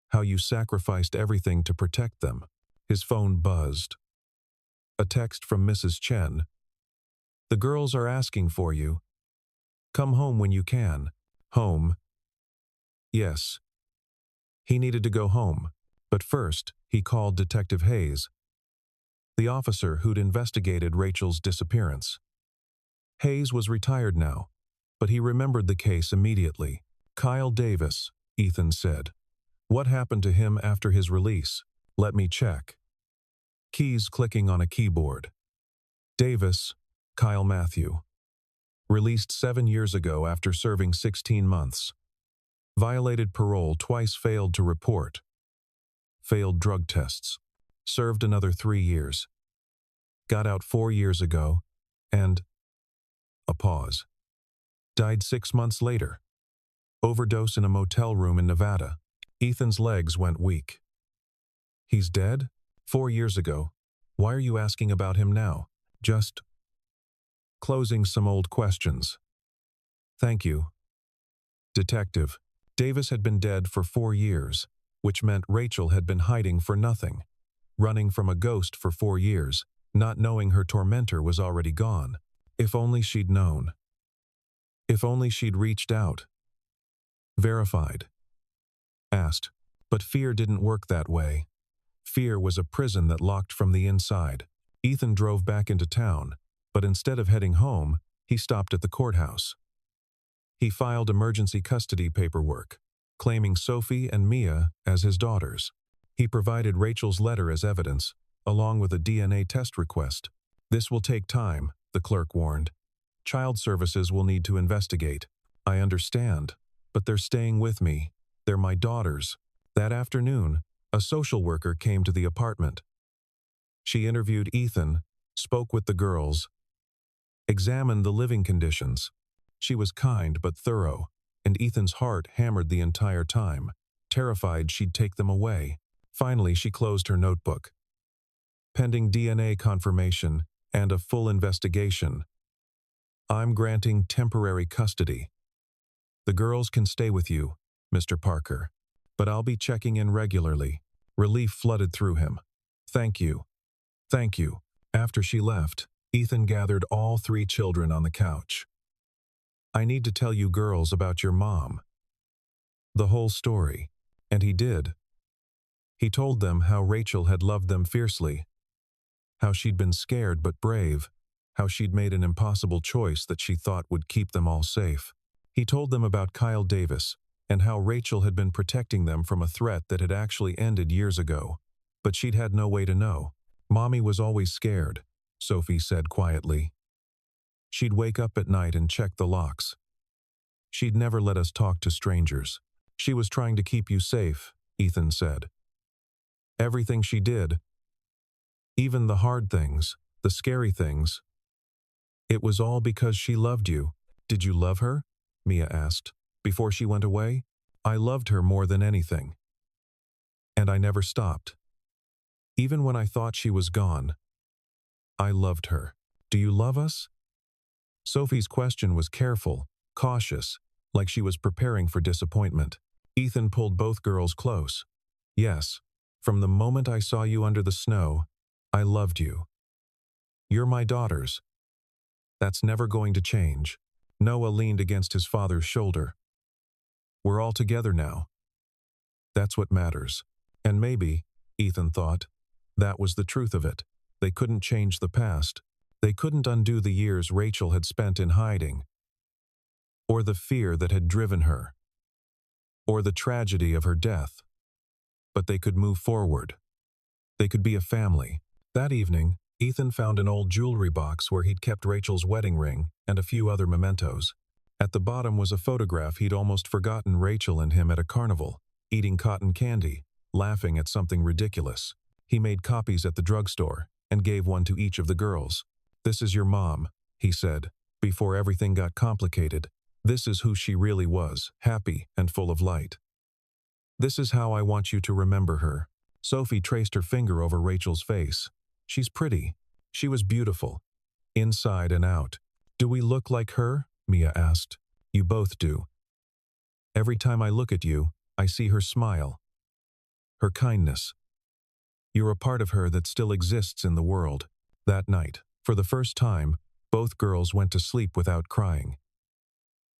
How you sacrificed everything to protect them. His phone buzzed. A text from Mrs. Chen. The girls are asking for you. Come home when you can. Home. Yes. He needed to go home, but first he called Detective Hayes, the officer who'd investigated Rachel's disappearance. Hayes was retired now, but he remembered the case immediately. Kyle Davis, Ethan said. What happened to him after his release? Let me check. Keys clicking on a keyboard. Davis, Kyle Matthew. Released 7 years ago after serving 16 months. Violated parole twice, failed to report. Failed drug tests. Served another 3 years. Got out 4 years ago, and... A pause. Died 6 months later. Overdose in a motel room in Nevada. Ethan's legs went weak. He's dead? 4 years ago. Why are you asking about him now? Just... closing some old questions. Thank you. Detective. Davis had been dead for 4 years, which meant Rachel had been hiding for nothing. Running from a ghost for 4 years, not knowing her tormentor was already gone. If only she'd known. If only she'd reached out. Verified. Asked. But fear didn't work that way. Fear was a prison that locked from the inside. Ethan drove back into town, but instead of heading home, he stopped at the courthouse. He filed emergency custody paperwork, claiming Sophie and Mia as his daughters. He provided Rachel's letter as evidence, along with a DNA test request. This will take time, the clerk warned. Child services will need to investigate. I understand, but they're staying with me. They're my daughters. That afternoon, a social worker came to the apartment. She interviewed Ethan, spoke with the girls, examined the living conditions. She was kind but thorough, and Ethan's heart hammered the entire time, terrified she'd take them away. Finally, she closed her notebook. Pending DNA confirmation and a full investigation, I'm granting temporary custody. The girls can stay with you, Mr. Parker, but I'll be checking in regularly. Relief flooded through him. Thank you. Thank you. After she left, Ethan gathered all 3 children on the couch. I need to tell you girls about your mom. The whole story. And he did. He told them how Rachel had loved them fiercely, how she'd been scared but brave, how she'd made an impossible choice that she thought would keep them all safe. He told them about Kyle Davis and how Rachel had been protecting them from a threat that had actually ended years ago. But she'd had no way to know. Mommy was always scared, Sophie said quietly. She'd wake up at night and check the locks. She'd never let us talk to strangers. She was trying to keep you safe, Ethan said. Everything she did, even the hard things, the scary things, it was all because she loved you. Did you love her? Mia asked. Before she went away? I loved her more than anything. And I never stopped. Even when I thought she was gone, I loved her. Do you love us? Sophie's question was careful, cautious, like she was preparing for disappointment. Ethan pulled both girls close. Yes, from the moment I saw you under the snow, I loved you. You're my daughters. That's never going to change. Noah leaned against his father's shoulder. We're all together now. That's what matters. And maybe, Ethan thought, that was the truth of it. They couldn't change the past. They couldn't undo the years Rachel had spent in hiding, or the fear that had driven her, or the tragedy of her death. But they could move forward. They could be a family. That evening, Ethan found an old jewelry box where he'd kept Rachel's wedding ring and a few other mementos. At the bottom was a photograph he'd almost forgotten Rachel and him at a carnival, eating cotton candy, laughing at something ridiculous. He made copies at the drugstore and gave one to each of the girls. This is your mom, he said, before everything got complicated. This is who she really was, happy and full of light. This is how I want you to remember her. Sophie traced her finger over Rachel's face. She's pretty. She was beautiful, inside and out. Do we look like her? Mia asked. You both do. Every time I look at you, I see her smile, her kindness. You're a part of her that still exists in the world. That night, for the first time, both girls went to sleep without crying.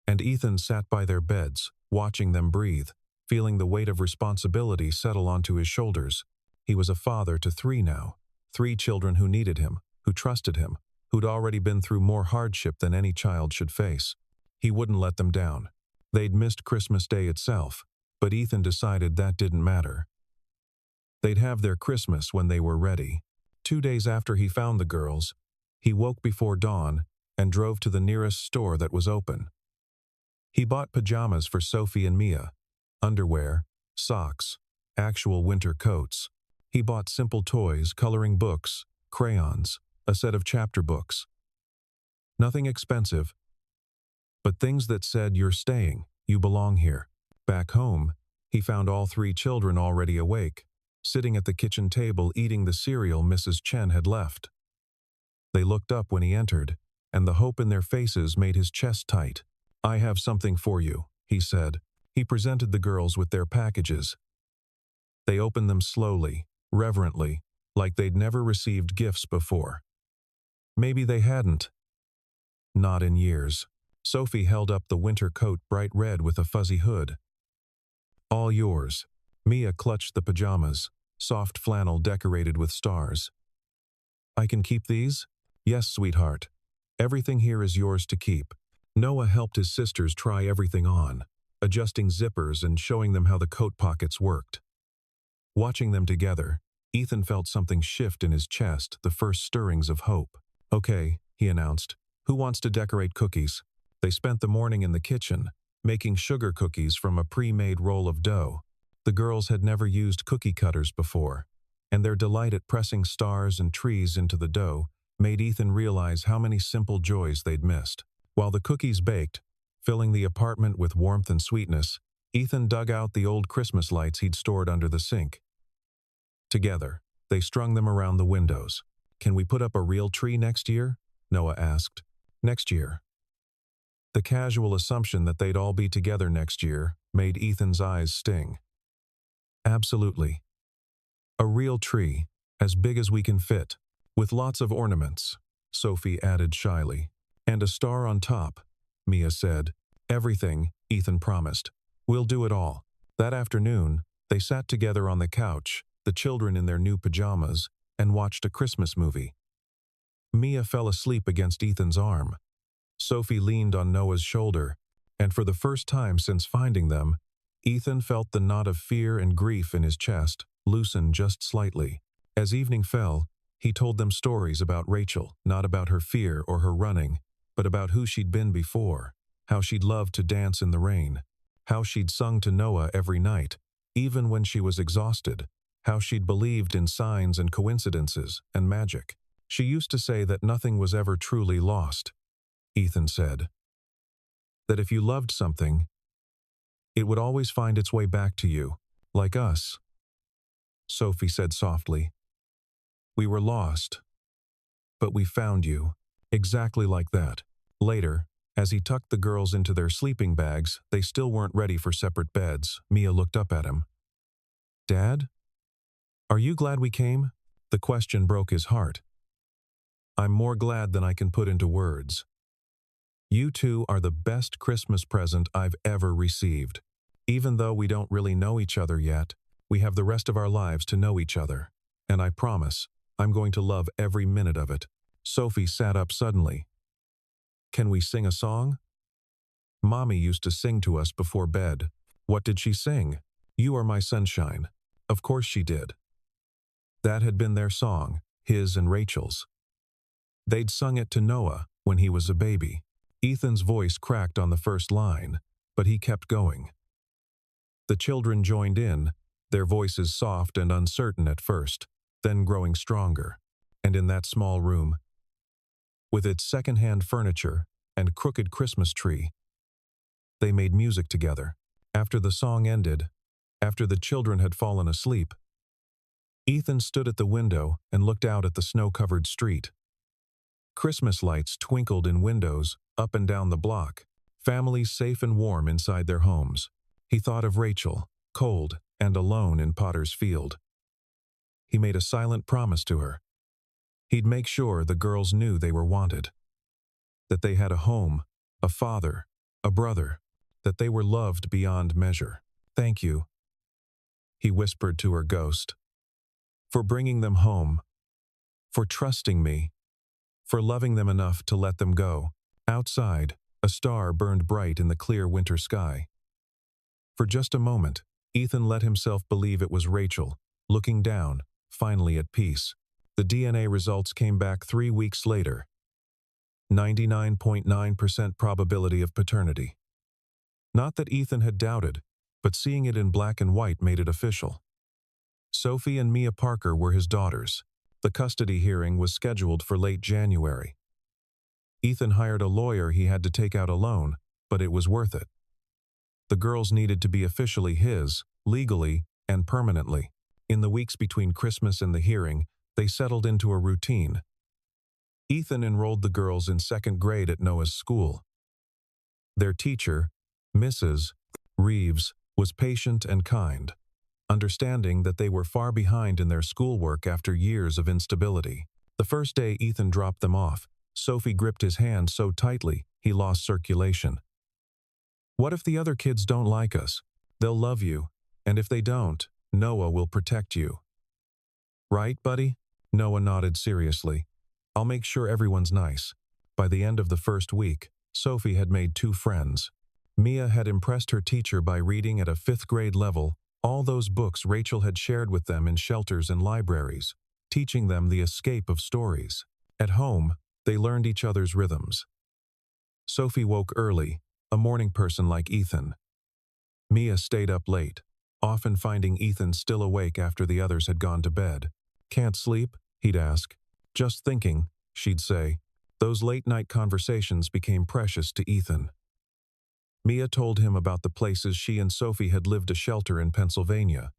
And Ethan sat by their beds, watching them breathe, feeling the weight of responsibility settle onto his shoulders. He was a father to 3 now. 3 children who needed him, who trusted him, who'd already been through more hardship than any child should face. He wouldn't let them down. They'd missed Christmas Day itself, but Ethan decided that didn't matter. They'd have their Christmas when they were ready. 2 days after he found the girls, he woke before dawn and drove to the nearest store that was open. He bought pajamas for Sophie and Mia, underwear, socks, actual winter coats. He bought simple toys, coloring books, crayons, a set of chapter books. Nothing expensive, but things that said you're staying, you belong here. Back home, he found all 3 children already awake, sitting at the kitchen table eating the cereal Mrs. Chen had left. They looked up when he entered, and the hope in their faces made his chest tight. I have something for you, he said. He presented the girls with their packages. They opened them slowly, reverently, like they'd never received gifts before. Maybe they hadn't. Not in years. Sophie held up the winter coat, bright red with a fuzzy hood. All yours. Mia clutched the pajamas, soft flannel decorated with stars. I can keep these? Yes, sweetheart. Everything here is yours to keep. Noah helped his sisters try everything on, adjusting zippers and showing them how the coat pockets worked. Watching them together, Ethan felt something shift in his chest, the first stirrings of hope. Okay, he announced. Who wants to decorate cookies? They spent the morning in the kitchen, making sugar cookies from a pre-made roll of dough. The girls had never used cookie cutters before, and their delight at pressing stars and trees into the dough made Ethan realize how many simple joys they'd missed. While the cookies baked, filling the apartment with warmth and sweetness, Ethan dug out the old Christmas lights he'd stored under the sink. Together, they strung them around the windows. Can we put up a real tree next year? Noah asked. Next year. The casual assumption that they'd all be together next year made Ethan's eyes sting. Absolutely. A real tree, as big as we can fit, with lots of ornaments, Sophie added shyly. And a star on top, Mia said. Everything, Ethan promised. We'll do it all. That afternoon, they sat together on the couch, the children in their new pajamas, and watched a Christmas movie. Mia fell asleep against Ethan's arm. Sophie leaned on Noah's shoulder, and for the first time since finding them, Ethan felt the knot of fear and grief in his chest loosen just slightly. As evening fell, he told them stories about Rachel, not about her fear or her running, but about who she'd been before, how she'd loved to dance in the rain, how she'd sung to Noah every night, even when she was exhausted, how she'd believed in signs and coincidences and magic. She used to say that nothing was ever truly lost, Ethan said. That if you loved something, it would always find its way back to you, like us. Sophie said softly. We were lost, but we found you, exactly like that. Later, as he tucked the girls into their sleeping bags, they still weren't ready for separate beds. Mia looked up at him. Dad? Are you glad we came? The question broke his heart. I'm more glad than I can put into words. You two are the best Christmas present I've ever received. Even though we don't really know each other yet, we have the rest of our lives to know each other. And I promise, I'm going to love every minute of it. Sophie sat up suddenly. Can we sing a song? Mommy used to sing to us before bed. What did she sing? You Are My Sunshine. Of course she did. That had been their song, his and Rachel's. They'd sung it to Noah when he was a baby. Ethan's voice cracked on the first line, but he kept going. The children joined in, their voices soft and uncertain at first, then growing stronger. And in that small room, with its second-hand furniture and crooked Christmas tree, they made music together. After the song ended, after the children had fallen asleep, Ethan stood at the window and looked out at the snow-covered street. Christmas lights twinkled in windows up and down the block, families safe and warm inside their homes. He thought of Rachel, cold and alone in Potter's Field. He made a silent promise to her. He'd make sure the girls knew they were wanted, that they had a home, a father, a brother, that they were loved beyond measure. Thank you, he whispered to her ghost, for bringing them home, for trusting me, for loving them enough to let them go. Outside, a star burned bright in the clear winter sky. For just a moment, Ethan let himself believe it was Rachel, looking down, finally at peace. The DNA results came back 3 weeks later. 99.9% probability of paternity. Not that Ethan had doubted, but seeing it in black and white made it official. Sophie and Mia Parker were his daughters. The custody hearing was scheduled for late January. Ethan hired a lawyer he had to take out a loan, but it was worth it. The girls needed to be officially his, legally and permanently. In the weeks between Christmas and the hearing, they settled into a routine. Ethan enrolled the girls in 2nd grade at Noah's school. Their teacher, Mrs. Reeves, was patient and kind, understanding that they were far behind in their schoolwork after years of instability. The first day Ethan dropped them off, Sophie gripped his hand so tightly he lost circulation. What if the other kids don't like us? They'll love you, and if they don't, Noah will protect you. Right, buddy? Noah nodded seriously. I'll make sure everyone's nice. By the end of the first week, Sophie had made 2 friends. Mia had impressed her teacher by reading at a 5th grade level all those books Rachel had shared with them in shelters and libraries, teaching them the escape of stories. At home, they learned each other's rhythms. Sophie woke early, a morning person like Ethan. Mia stayed up late, often finding Ethan still awake after the others had gone to bed. Can't sleep? He'd ask. Just thinking, she'd say. Those late-night conversations became precious to Ethan. Mia told him about the places she and Sophie had lived, a shelter in Pennsylvania,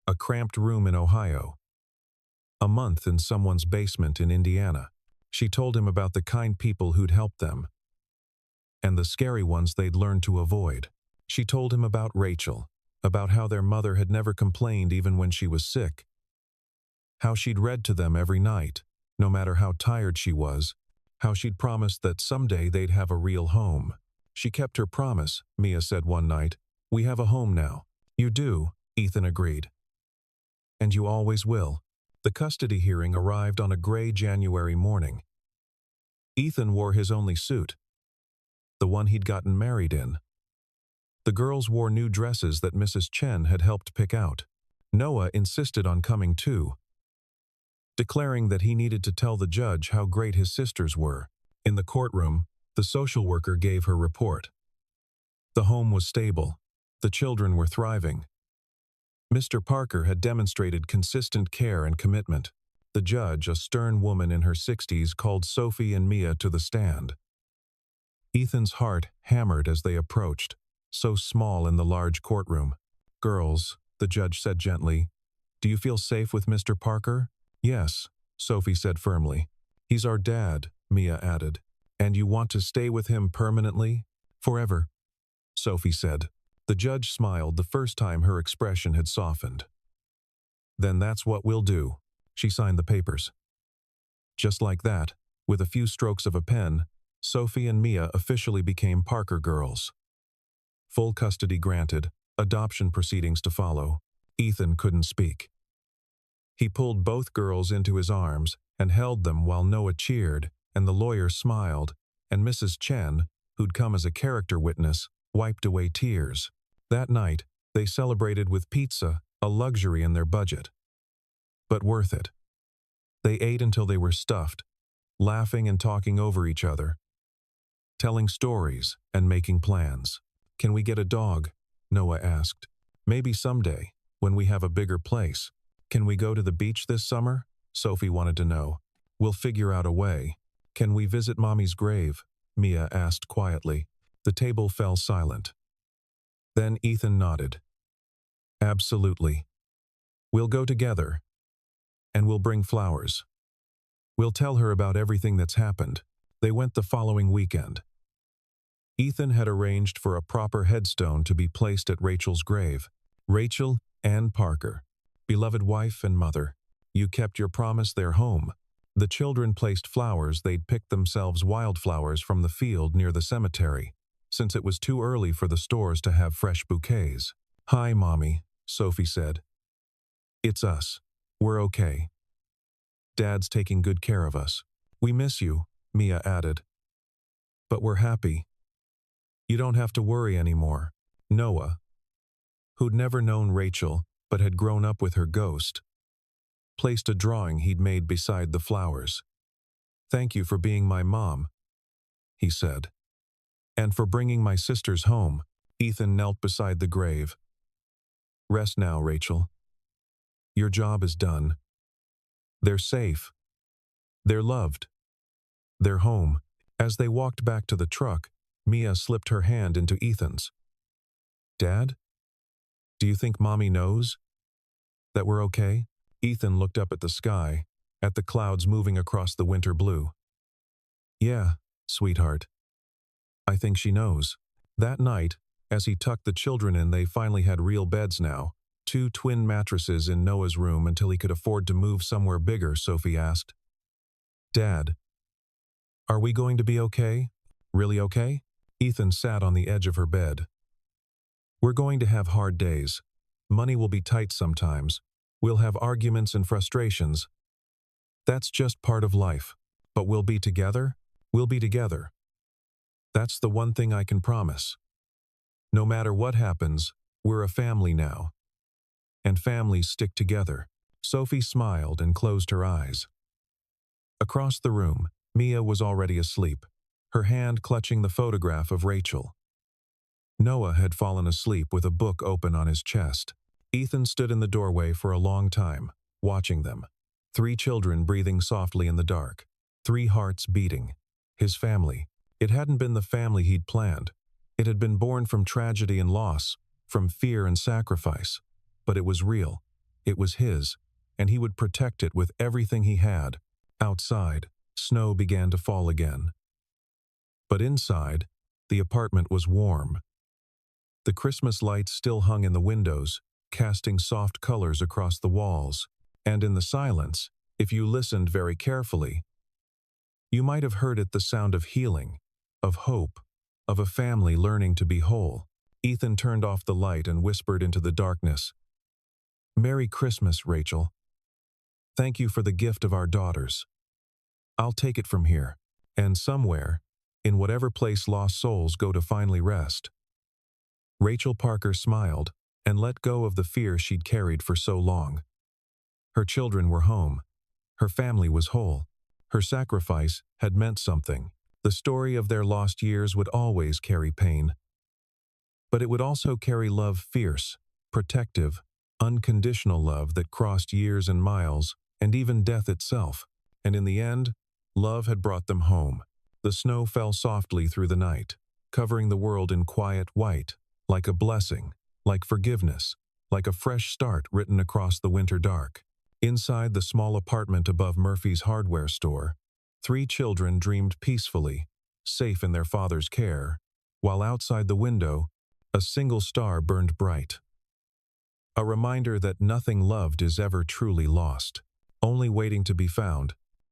a cramped room in Ohio, a month in someone's basement in Indiana. She told him about the kind people who'd helped them, and the scary ones they'd learned to avoid. She told him about Rachel, about how their mother had never complained even when she was sick, how she'd read to them every night, no matter how tired she was, how she'd promised that someday they'd have a real home. She kept her promise, Mia said one night. We have a home now. You do, Ethan agreed. And you always will. The custody hearing arrived on a gray January morning. Ethan wore his only suit, the one he'd gotten married in. The girls wore new dresses that Mrs. Chen had helped pick out. Noah insisted on coming too, declaring that he needed to tell the judge how great his sisters were. In the courtroom, the social worker gave her report. The home was stable. The children were thriving. Mr. Parker had demonstrated consistent care and commitment. The judge, a stern woman in her 60s, called Sophie and Mia to the stand. Ethan's heart hammered as they approached, so small in the large courtroom. "Girls," the judge said gently, "do you feel safe with Mr. Parker?" "Yes," Sophie said firmly. "He's our dad," Mia added. "And you want to stay with him permanently?" "Forever," Sophie said. The judge smiled the first time her expression had softened. "Then that's what we'll do." She signed the papers. Just like that, with a few strokes of a pen, Sophie and Mia officially became Parker girls. Full custody granted, adoption proceedings to follow. Ethan couldn't speak. He pulled both girls into his arms and held them while Noah cheered, and the lawyer smiled, and Mrs. Chen, who'd come as a character witness, wiped away tears. That night, they celebrated with pizza, a luxury in their budget. But worth it. They ate until they were stuffed, laughing and talking over each other, telling stories and making plans. "Can we get a dog?" Noah asked. "Maybe someday, when we have a bigger place." "Can we go to the beach this summer?" Sophie wanted to know. "We'll figure out a way." "Can we visit Mommy's grave?" Mia asked quietly. The table fell silent. Then Ethan nodded. "Absolutely. We'll go together. And we'll bring flowers. We'll tell her about everything that's happened." They went the following weekend. Ethan had arranged for a proper headstone to be placed at Rachel's grave. "Rachel Ann Parker, beloved wife and mother, you kept your promise, their home." The children placed flowers they'd picked themselves, wildflowers from the field near the cemetery, since it was too early for the stores to have fresh bouquets. "Hi, Mommy," Sophie said. "It's us. We're okay. Dad's taking good care of us. We miss you," Mia added. "But we're happy. You don't have to worry anymore." Noah, who'd never known Rachel but had grown up with her ghost, placed a drawing he'd made beside the flowers. "Thank you for being my mom," he said. "And for bringing my sisters home." Ethan knelt beside the grave. "Rest now, Rachel. Your job is done. They're safe. They're loved. They're home." As they walked back to the truck, Mia slipped her hand into Ethan's. "Dad? Do you think Mommy knows that we're okay?" Ethan looked up at the sky, at the clouds moving across the winter blue. "Yeah, sweetheart. I think she knows." That night, as he tucked the children in, they finally had real beds now. 2 twin mattresses in Noah's room until he could afford to move somewhere bigger. Sophie asked, "Dad, are we going to be okay? Really okay?" Ethan sat on the edge of her bed. "We're going to have hard days. Money will be tight sometimes. We'll have arguments and frustrations. That's just part of life. But we'll be together. We'll be together. That's the one thing I can promise. No matter what happens, we're a family now. And families stick together." Sophie smiled and closed her eyes. Across the room, Mia was already asleep, her hand clutching the photograph of Rachel. Noah had fallen asleep with a book open on his chest. Ethan stood in the doorway for a long time, watching them. 3 children breathing softly in the dark. 3 hearts beating. His family. It hadn't been the family he'd planned. It had been born from tragedy and loss, from fear and sacrifice. But it was real. It was his, and he would protect it with everything he had. Outside, snow began to fall again. But inside, the apartment was warm. The Christmas lights still hung in the windows, casting soft colors across the walls. And in the silence, if you listened very carefully, you might have heard it, the sound of healing, of hope, of a family learning to be whole. Ethan turned off the light and whispered into the darkness, "Merry Christmas, Rachel. Thank you for the gift of our daughters. I'll take it from here." And somewhere, in whatever place lost souls go to finally rest. Rachel Parker smiled and let go of the fear she'd carried for so long. Her children were home. Her family was whole. Her sacrifice had meant something. The story of their lost years would always carry pain. But it would also carry love, fierce, protective, unconditional love that crossed years and miles, and even death itself. And in the end, love had brought them home. The snow fell softly through the night, covering the world in quiet white, like a blessing, like forgiveness, like a fresh start written across the winter dark. Inside the small apartment above Murphy's hardware store, 3 children dreamed peacefully, safe in their father's care, while outside the window, a single star burned bright. A reminder that nothing loved is ever truly lost, only waiting to be found.